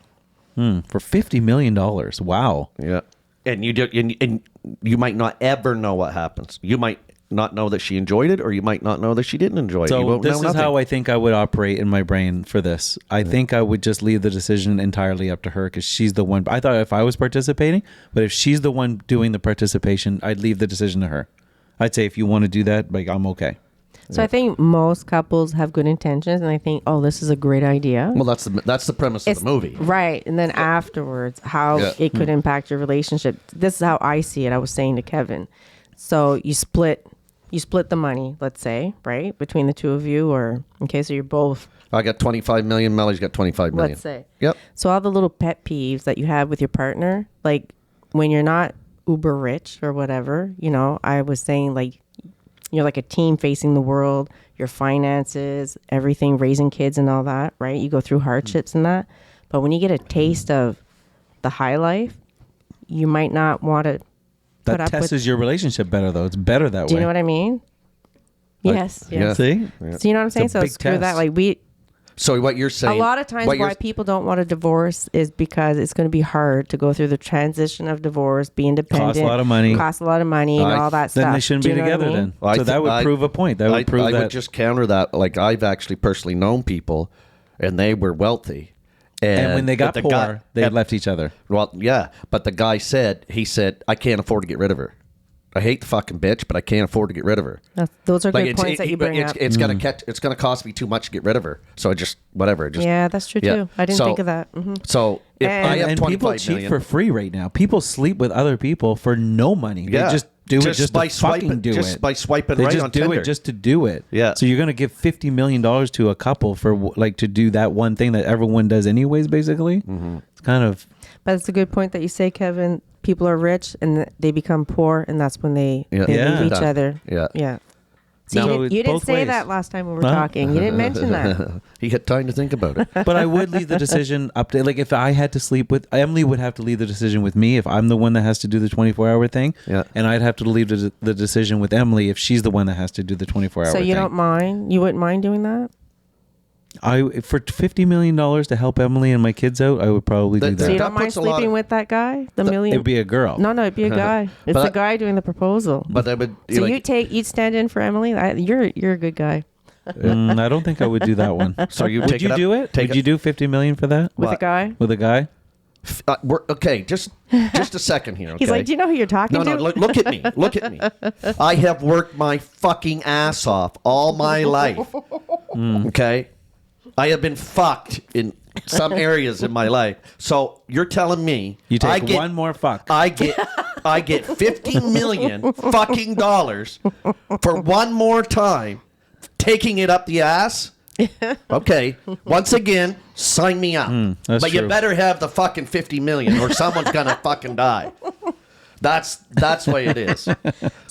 for $50 million. Wow. Yeah, and you might not ever know what happens. You might not know that she enjoyed it, or you might not know that she didn't enjoy it. You So won't this know is nothing. how I think I would operate in my brain for this. I think I would just leave the decision entirely up to her, because she's the one. I thought if I was participating, but if she's the one doing the participation, I'd leave the decision to her. I'd say, if you want to do that, like, I'm okay. So I think most couples have good intentions, and I think, oh, this is a great idea. Well, that's the premise of the movie. Right. And then afterwards, how Yeah. it could impact your relationship. This is how I see it. I was saying to Kevin. So you split the money, let's say, right? Between the two of you, or okay, so you're both, I got 25 million. Melly's got 25 million. let's say. Yep. So all the little pet peeves that you have with your partner, like when you're not uber rich or whatever, I was saying, like, you're like a team facing the world, your finances, everything, raising kids and all that, right? You go through hardships and that. But when you get a taste of the high life, you might not want to put That up with. tests your relationship better, though. It's better that Do way. you know what I mean? Yes. yeah. See? So you know what I'm saying? a So big screw that. test. Like So what you're saying? a lot of times what you're- why people don't want a divorce is because it's going to be hard to go through the transition of divorce, be independent. Costs a lot of money. Costs a lot of money and all that stuff. Then they shouldn't Do be you know what I together mean? then. Well, So that would prove a point. That would prove I that. would just counter that. Like I've actually personally known people, and they were wealthy, and when they got but poor, the guy- they left each other. Well, yeah, but the guy said I can't afford to get rid of her. I hate the fucking bitch, but I can't afford to get rid of her. Those are good Like points that you bring up. It's gonna cost me too much to get rid of her. So I just whatever. Just Yeah, that's true too. I didn't think of that. So if I have And people 25 cheat million, for free right now. People sleep with other people for no money. Yeah. They just do it just by to fucking swiping, do just it. by swiping They right just on do Tinder. it just to do it. Yeah. So you're gonna give $50 million to a couple for like to do that one thing that everyone does anyways. Basically, it's kind of But it's a good point that you say, Kevin. People are rich and they become poor, and that's when they Yeah. leave Yeah. each other. Yeah. Yeah. So No, you it's didn't both say ways. that last time we were Huh? talking. You didn't mention that. He had time to think about it. But I would leave the decision up to, like, if I had to sleep with Emily, would have to leave the decision with me if I'm the one that has to do the 24-hour thing. Yeah. And I'd have to leave the decision with Emily if she's the one that has to do the 24-hour So thing. you don't mind? You wouldn't mind doing that? For $50 million to help Emily and my kids out, I would probably do That- that. So you That don't mind puts a lot sleeping of- with that guy? The million? It'd be a girl. No, it'd be a guy. It's But the guy doing the proposal. But that would So like, you'd stand in for Emily. You're a good guy I don't think I would do that one. So you would take you it up- do it? take Would it- you do $50 million for that with a What? guy. with a guy? okay. Just a second here. Okay? He's like, do you know who you're talking No, to? no. Look at me. Look at me. I have worked my fucking ass off all my life. Okay, I have been fucked in some areas in my life. So you're telling me You take I get, one more fuck. I get 50 million fucking dollars for one more time taking it up the ass. Okay, once again, sign me up. that's But you true. better have the fucking 50 million or someone's gonna fucking die. That's the way it is.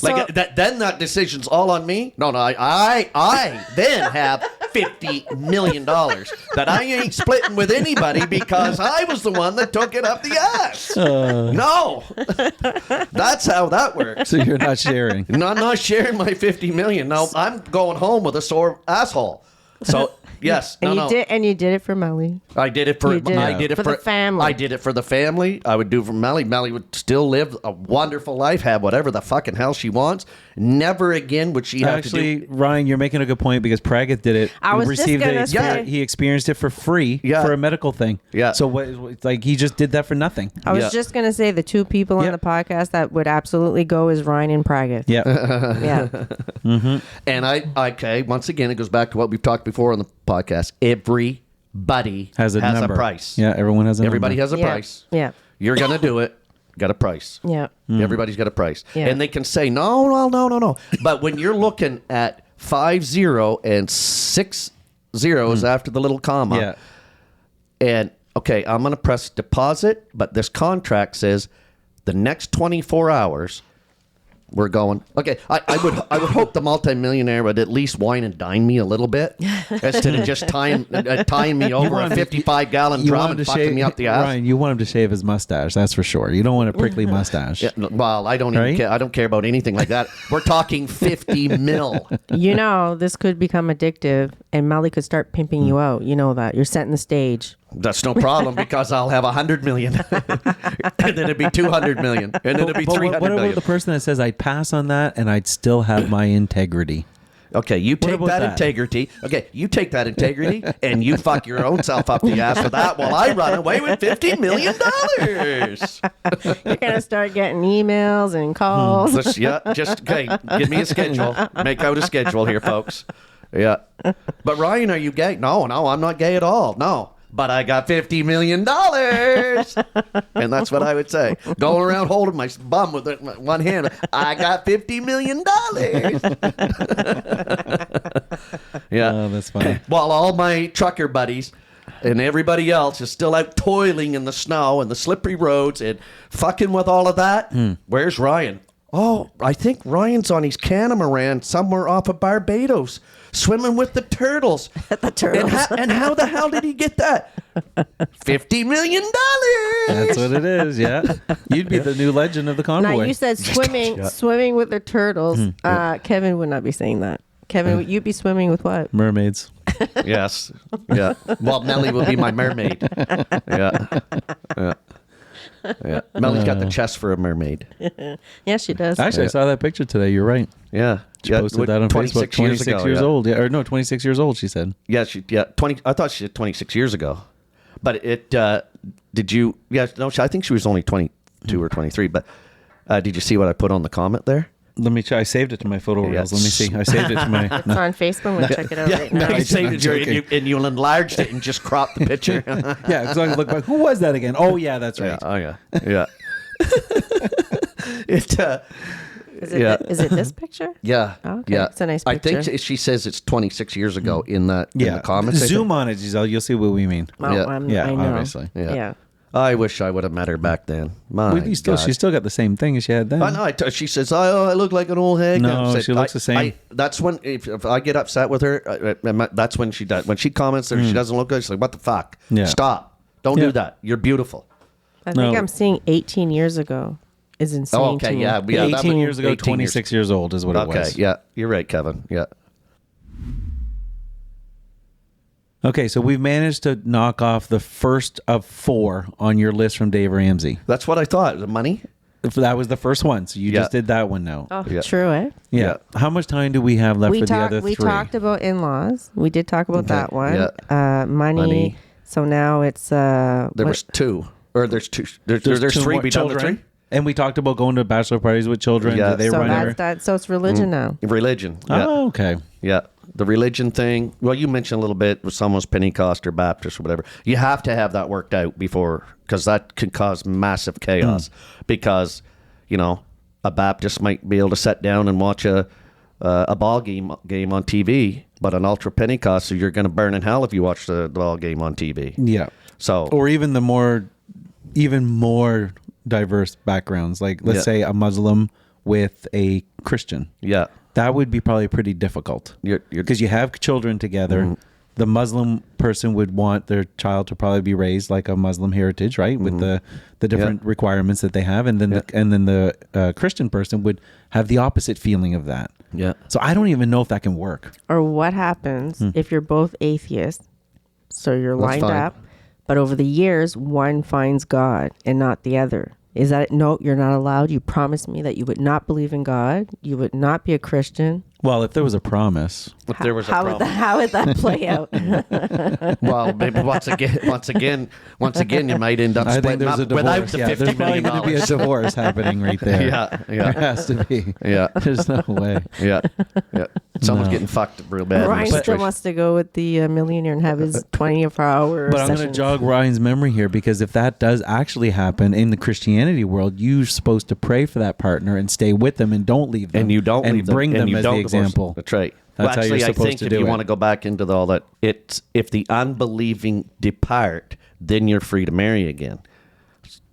Like then that decision's all on me. No, I then have $50 million that I ain't splitting with anybody because I was the one that took it up the ass. No, that's how that works. So you're not sharing. No, I'm not sharing my 50 million. No, I'm going home with a sore asshole. So yes, and no. you did it for Melly. I did it for You did I it did it for the family. I did it for the family. I would do it for Melly. Melly would still live a wonderful life, have whatever the fucking hell she wants. Never again would she have Actually, to do. Ryan, you're making a good point because Praggett did it. I was He just gonna say- he experienced it for free Yeah. for a medical thing. Yeah. So what? Like he just did that for nothing. I was Yeah. just gonna say the two people on Yeah. the podcast that would absolutely go is Ryan and Praggett. Yeah. Yeah. And okay, once again, it goes back to what we've talked before on the podcast. Everybody has a number. price. Yeah. Everyone has a Everybody number. has a Yeah. price. Yeah. You're gonna do it. Got a price. Yeah. Everybody's got a price. Yeah. And they can say, no. But when you're looking at 50 and 60 after the little comma, Yeah. and okay, I'm going to press deposit, but this contract says the next 24 hours we're going. Okay, I would hope the multimillionaire would at least wine and dine me a little bit instead of just tying me over a want him to- 55-gallon You drum want him and to fucking shave, me up the ass. Ryan, you want him to shave his mustache. That's for sure. You don't want a prickly mustache. Yeah, well, I don't even Right? care. I don't care about anything like that. We're talking 50 mil. You know, this could become addictive and Melly could start pimping you out. You know that. You're setting the stage. That's no problem because I'll have 100 million, and then it'd be 200 million, and then it'd be But 300 what about million. the person that says I'd pass on that and I'd still have my integrity? Okay, you take about that, that? integrity. Okay, you take that integrity, and you fuck your own self up the ass with that while I run away with $50 million. You're gonna start getting emails and calls. Just okay. Give me a schedule. Make out a schedule here, folks. Yeah. But Ryan, are you gay? No, I'm not gay at all. No. But I got $50 million. And that's what I would say. Going around holding my bum with one hand. I got $50 million. Yeah. Oh, that's funny. While all my trucker buddies and everybody else is still out toiling in the snow and the slippery roads and fucking with all of that, where's Ryan? Oh, I think Ryan's on his catamaran somewhere off of Barbados, swimming with the turtles. The turtles. And how the hell did he get that? $50 million. That's what it is. Yeah, you'd be the new legend of the convoy. Now you said swimming with the turtles. Kevin would not be saying that. Kevin, you'd be swimming with what? Mermaids. Yes. Yeah. Well, Melly will be my mermaid. Yeah. Yeah. Yeah. Melly's got the chest for a mermaid. Yes, she does. Actually, I saw that picture today. You're right. Yeah. She posted that on Facebook. 26 years old. Yeah, or no, 26 years old. She said. Yeah. 20. I thought she said 26 years ago, but it. Did you? Yeah. No. I think she was only 22 or 23. But did you see what I put on the comment there? Let me check. I saved it to my photo reels. Let me see. I saved it to my. It's on Facebook. We'll check it out right now. No, you saved it and you enlarged it and just cropped the picture. Yeah, because I look back. Who was that again? Oh yeah, that's right. Yeah. Oh yeah. Yeah. It. Is it this picture? Yeah. Okay. Yeah. It's a nice picture. I think she says it's 26 years ago in that in Yeah. the comments. Zoom on it, Giselle. You'll see what we mean. Well, Yeah. I know. Obviously. Yeah. I wish I would have met her back then. My Well, God. she still got the same thing as she had then. I know. She says, "Oh, I look like an old hag." No, I said, she looks the same. That's when if I get upset with her, that's when she does. When she comments that she doesn't look good, she's like, "What the fuck? Yeah. Stop! Don't Yeah. do that. You're beautiful." I think No. I'm seeing 18 years ago is insane. Oh, okay, to me. yeah, that 18 would- years ago, 18 26 years old is what it Okay, was. yeah, you're right, Kevin. Yeah, Okay, so we've managed to knock off the first of 4 on your list from Dave Ramsey. that's what I thought. The money. If that was the first one, so you Yeah. just did that one now. Oh, Yeah. true, eh? Yeah. How much time do we have left for the other 3? We talked about in-laws. We did talk about that one. Yeah. Money. So now it's There was 2, or there's 2. There's 3. more We done the children. 3. And we talked about going to bachelor parties with children. Yeah. Do they so run that's every- that. So it's religion now. Religion. Yeah. Oh, okay. Yeah. The religion thing. Well, you mentioned a little bit with someone's Pentecost or Baptist or whatever. You have to have that worked out before, because that could cause massive chaos. Because, a Baptist might be able to sit down and watch a ball game on TV, but an ultra Pentecost, so you're going to burn in hell if you watch the ball game on TV. Yeah. So, Or even even more diverse backgrounds. Like, let's Yeah. say a Muslim with a Christian. yeah, That would be probably pretty difficult. you're Because you have children together. The Muslim person would want their child to probably be raised like a Muslim heritage, right? With the different requirements that they have, and then the Christian person would have the opposite feeling of that. yeah. So I don't even know if that can work. Or what happens if you're both atheists? So you're That's lined fine. up, but over the years, one finds God and not the other. Is that no? You're not allowed. You promised me that you would not believe in God. You would not be a Christian. Well, if there was a promise, If there was a How problem. how would that play out? Well, maybe once again, you might end up I think splitting there's up a divorce. without the Yeah, $50 there's probably million. going to be a divorce happening right there. Yeah, There yeah, has to be. yeah, There's no way. yeah, yeah. Someone's No. getting fucked real bad. in Ryan this still situation. wants to go with the millionaire and have his 24-hour But I'm going to sessions. jog Ryan's memory here, because if that does actually happen in the Christianity world, you're supposed to pray for that partner and stay with them and don't leave them. And you don't and leave them, bring and them you as don't the divorce. example. That's right. That's how you're actually, I supposed think to if do you it. want to go back into all that, it's if the unbelieving depart, then you're free to marry again.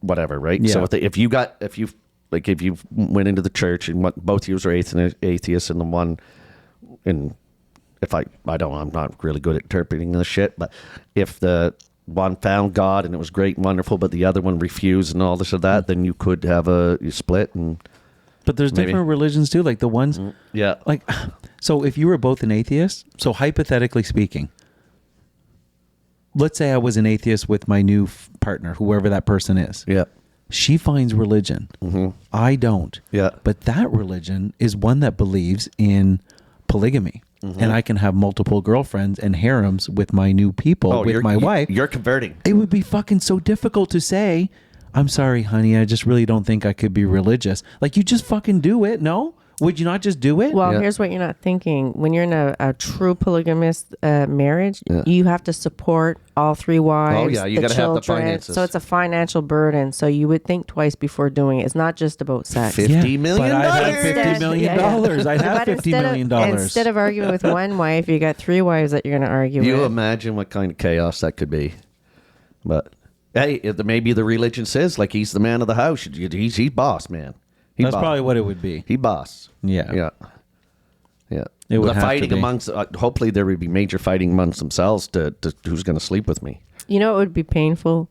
Whatever, right? Yeah. So if you went into the church and both of you are atheists, and the one, and if I'm not really good at interpreting this shit, but if the one found God and it was great and wonderful, but the other one refused and all this or that, then you could have you split and But there's Maybe. different religions too. Like the ones, yeah. like, so if you were both an atheist, so hypothetically speaking, let's say I was an atheist with my new partner, whoever that person is. Yeah. She finds religion. I don't. Yeah. But that religion is one that believes in polygamy. And I can have multiple girlfriends and harems with my new people, with my wife. You're converting. It would be fucking so difficult to say, I'm sorry, honey, I just really don't think I could be religious. Like, you just fucking do it, no? Would you not just do it? Well, Yeah. here's what you're not thinking. When you're in a true polygamous marriage, you have to support all 3 wives. Oh, yeah, you gotta have the children. finances. So it's a financial burden. So you would think twice before doing it. It's not just about sex. $50 million. But I'd have Instead- $50 million. yeah. I'd have But $50 million. Instead of arguing with one wife, you got 3 wives that you're going to argue You with. imagine what kind of chaos that could be. But hey, maybe the religion says like he's the man of the house. He's boss man. That's probably what it would be. He boss. Yeah. Yeah. Yeah. It would the have to fighting be. amongst, hopefully there would be major fighting amongst themselves to who's going to sleep with me. You know, it would be painful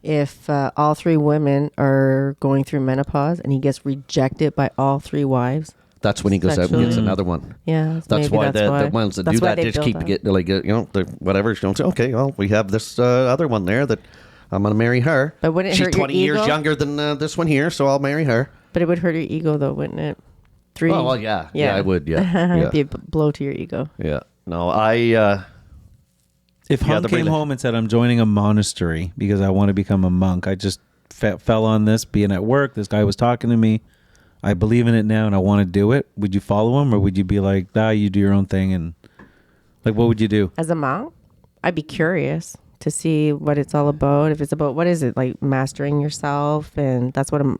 if all three women are going through menopause and he gets rejected by all three wives. That's when he goes out and gets Sexually. another one. Yeah, That's why the ones that That's do why that they just build keep up. getting like the whatever. Don't say, okay, well we have this other one there that I'm gonna marry her. But wouldn't it she's hurt your 20 years ego? younger than this one here, so I'll marry her. But it would hurt your ego, though, wouldn't it? Three. Oh well, yeah, I would, yeah, It'd be yeah, a blow to your ego. yeah. No, I. If Hunk came home and said, I'm joining a monastery because I want to become a monk, I just fell on this being at work. This guy was talking to me. I believe in it now and I want to do it. Would you follow him or would you be like, you do your own thing? And like, what would you do? As a monk, I'd be curious to see what it's all about. If it's about, what is it, like mastering yourself? And that's what I'm.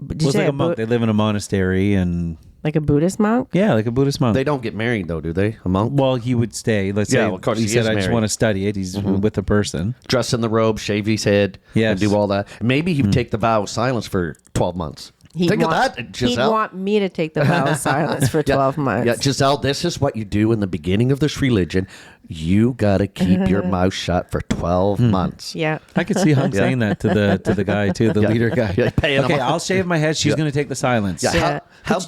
Did you It's say like a monk. They live in a monastery and. Like a Buddhist monk? Yeah, like a Buddhist monk. They don't get married though, do they? A monk? Well, he would stay. Let's say of course he he said, is I just married. want to study it. He's with a person. Dress in the robe, shave his head, Yes. and do all that. Maybe he would take the vow of silence for 12 months. Think of that, He'd Giselle. want me to take the vow of silence for 12 months. Yeah, Giselle, this is what you do in the beginning of this religion. You got to keep your mouth shut for 12 months. Yeah. I could see Hunk saying that to the guy too, the leader guy. Yeah, paying him Okay, off. I'll shave my head. She's going to take the silence. Yeah. Yeah. How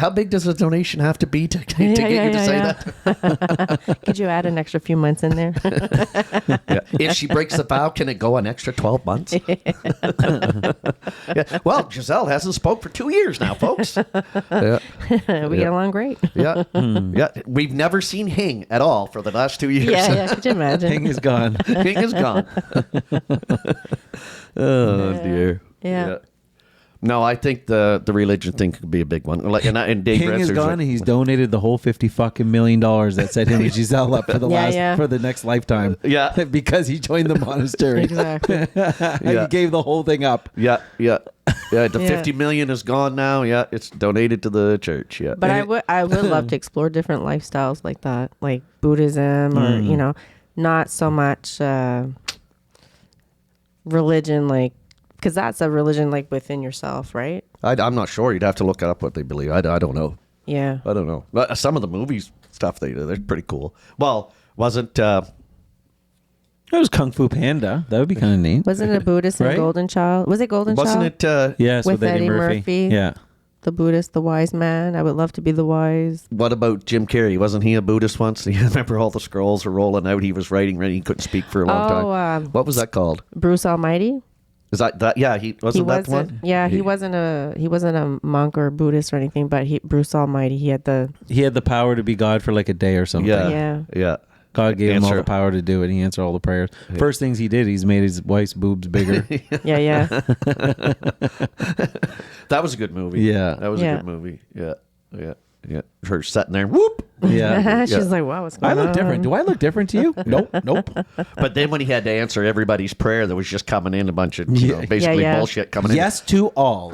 big does a donation have to be to get you to say that? Could you add an extra few months in there? Yeah. If she breaks the vow, can it go an extra 12 months? Yeah. Well, Giselle hasn't spoke for 2 years now, folks. Yeah. We get along great. Yeah. Yeah. We've never seen Hing at all for the last 2 years. Yeah. Could you imagine? Hing is gone. Hing is gone. Oh, dear. Yeah. No, I think the religion thing could be a big one. Like, and Dave King is Retzer's gone, like- and he's donated the whole $50 million that set him and Giselle up for the for the next lifetime. Yeah. because he joined the monastery. Exactly. He gave the whole thing up. Yeah. The Yeah. 50 million is gone now. Yeah, it's donated to the church. Yeah. But I would love to explore different lifestyles like that, like Buddhism or, not so much religion, like, because that's a religion like within yourself, right? I'm not sure. You'd have to look up what they believe. I don't know. Yeah. I don't know. But some of the movies stuff they do, they're pretty cool. Well, wasn't It was Kung Fu Panda. That would be kind of neat. Wasn't it a Buddhist in Right? Golden Child? Was it Golden wasn't Child? it Yes, With with Eddie Eddie Murphy. Murphy. Yeah. The Buddhist, the wise man. I would love to be the wise. what about Jim Carrey? Wasn't he a Buddhist once? You remember all the scrolls were rolling out. He was writing, he couldn't speak for a long time. What was that called? Bruce Almighty. Is that yeah, he wasn't that the one? Yeah, he wasn't a monk or Buddhist or anything, but Bruce Almighty, he had the power to be God for like a day or something. Yeah. God gave him all Answer- the power to do it. He answered all the prayers. First things he did, he's made his wife's boobs bigger. yeah. That was a good movie. Yeah. That was a Yeah. good movie. Yeah. Her sitting there, whoop. Yeah. She's like, wow, what's going I on? look different. Do I look different to you? Nope. But then when he had to answer everybody's prayer, there was just coming in a bunch of basically Yeah. bullshit coming in. Yes to all.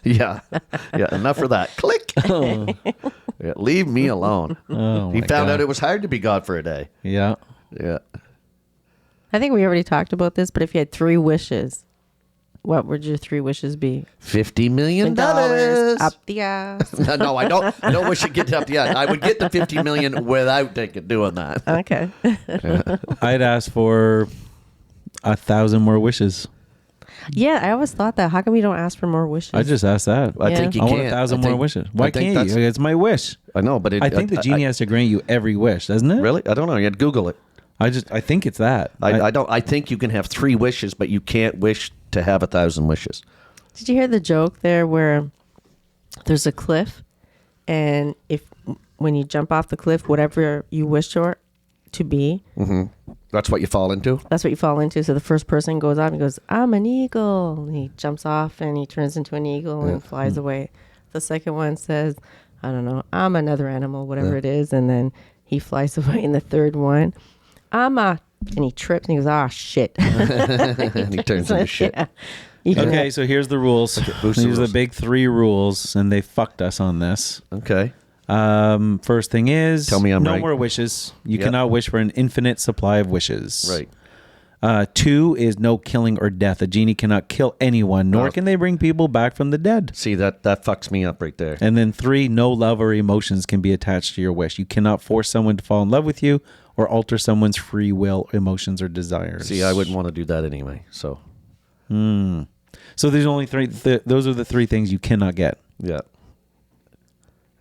Yeah. Yeah. Enough for that. Click. Yeah, leave me alone. Oh, He my found God. out it was hard to be God for a day. Yeah. Yeah. I think we already talked about this, but if you had 3 wishes, what would your 3 wishes be? $50 million. Up the ass. No, I don't wish it get up yet. I would get the $50 million without doing that. Okay. I'd ask for 1,000 more wishes. Yeah, I always thought that. How come you don't ask for more wishes? I just asked that. I Yeah. think you I can't. want 1,000 I more think- wishes. Why I think can't that's- you? It's my wish. I know, but I think the genie has to grant you every wish, doesn't it? Really? I don't know. You had to Google it. I think it's that. I don't. I think you can have 3 wishes, but you can't wish to have 1,000 wishes. Did you hear the joke there where there's a cliff, and when you jump off the cliff, whatever you wish for to be, That's what you fall into. that's what you fall into. So the first person goes up and goes, I'm an eagle. And he jumps off and he turns into an eagle and flies away. The second one says, I don't know, I'm another animal, whatever it is. And then he flies away. And the third one, and he trips and he goes, ah, shit. And he turns into shit. Yeah. You can Okay, have- so here's the rules. who's the These are rules? the big 3 rules, and they fucked us on this. Okay. First thing is, Tell me I'm no right. more wishes. You Yep. cannot wish for an infinite supply of wishes. Right. 2 is no killing or death. A genie cannot kill anyone, nor can they bring people back from the dead. See, that fucks me up right there. And then 3, no love or emotions can be attached to your wish. You cannot force someone to fall in love with you or alter someone's free will, emotions, or desires. See, I wouldn't want to do that anyway. So, So there's only 3. Those are the 3 things you cannot get. yeah.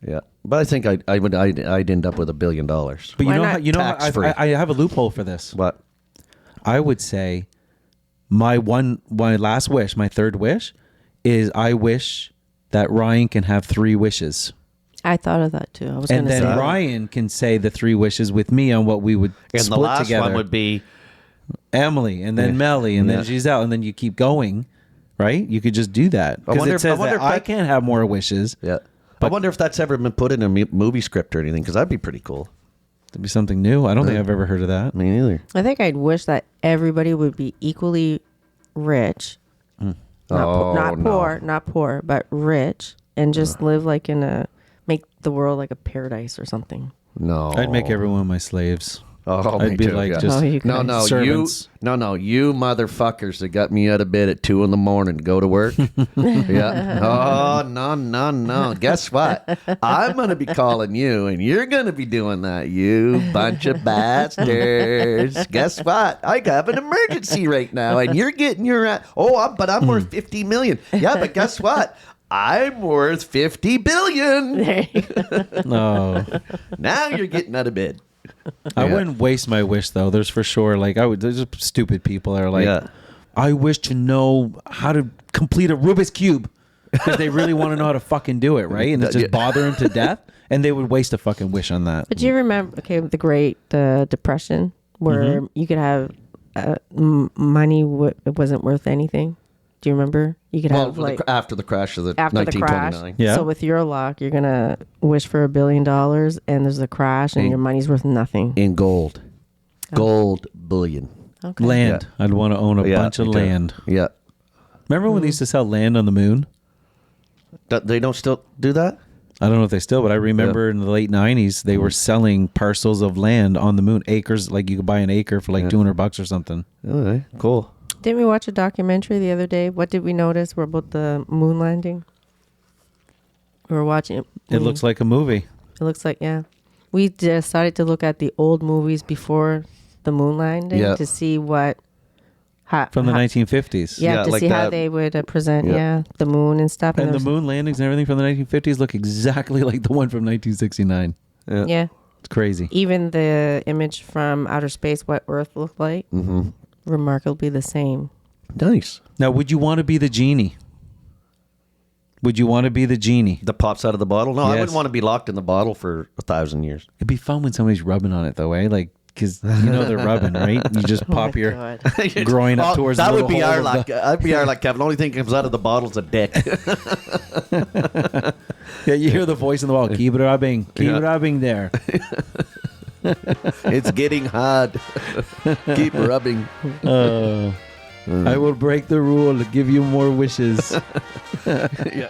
Yeah. But I think I'd end up with $1 billion. But Why not tax-free? I have a loophole for this. What? I would say my last wish, my third wish, is I wish that Ryan can have 3 wishes. I thought of that too. I was going And to say then that. Ryan can say the 3 wishes with me on what we would And split the last together. one would be Emily, and then Melly, and then Giselle, and then you keep going, right? You could just do that. Because wonder it if- says I wonder that if I that- can't have more wishes. yeah. I wonder if that's ever been put in a movie script or anything, because that'd be pretty cool. That'd be something new. I don't think I've ever heard of that. Me neither. I think I'd wish that everybody would be equally rich. Not, not poor, but rich, and just live like make the world like a paradise or something. No. I'd make everyone my slaves. Oh, I'd me be too, like yeah. just Oh, you No, guys. no, servants. you motherfuckers that got me out of bed at 2 a.m. to go to work. Yeah. Oh, no. Guess what? I'm going to be calling you, and you're going to be doing that, you bunch of bastards. Guess what? I have an emergency right now, and you're getting your... but I'm worth $50 million. Yeah, but guess what? I'm worth $50 billion. There you go. No. Now you're getting out of bed. I Yeah. wouldn't waste my wish though. There's for sure there's just stupid people that are like, Yeah. I wish to know how to complete a Rubik's Cube because they really want to know how to fucking do it, right? And it's just bothering them to death, and they would waste a fucking wish on that. But do you remember, the Great Depression, where you could have money it wasn't worth anything? Do you remember? You could have After the crash of the after the 1929. crash. Yeah. So with your luck, you're gonna wish for $1 billion, and there's a crash, and your money's worth nothing. In gold. Gold bullion. Okay. Land. I'd want to own a bunch of me too. land. Yeah. Remember when they used to sell land on the moon? They don't still do that? I don't know if they still, but I remember in the late 90s, they were selling parcels of land on the moon, acres, like you could buy an acre for like $200 or something. Okay, cool. Didn't we watch a documentary the other day? What did we notice? We're about the moon landing. We were watching it. It looks like a movie. It looks like, yeah. We decided to look at the old movies before the moon landing to see what... From the 1950s. Yeah, Yeah, to like see how that. they would present, the moon and stuff. And the there's- moon landings and everything from the 1950s look exactly like the one from 1969. Yeah. It's crazy. Even the image from outer space, what Earth looked like, remarkably the same. Nice. Now, would you want to be the genie? Would you want to be the genie? That pops out of the bottle? No, I Yes. wouldn't want to be locked in the bottle for 1,000 years. It'd be fun when somebody's rubbing on it, though, eh? Like, because you know they're rubbing, right? You just pop your God. groin up towards that the would be little our hole of luck. That'd be our luck, Kevin. The only thing that comes out of the bottle's a dick. Yeah, you hear the voice in the wall. Keep rubbing. Keep Yeah. rubbing there. It's getting hard. Keep rubbing. I will break the rule to give you more wishes. Yeah.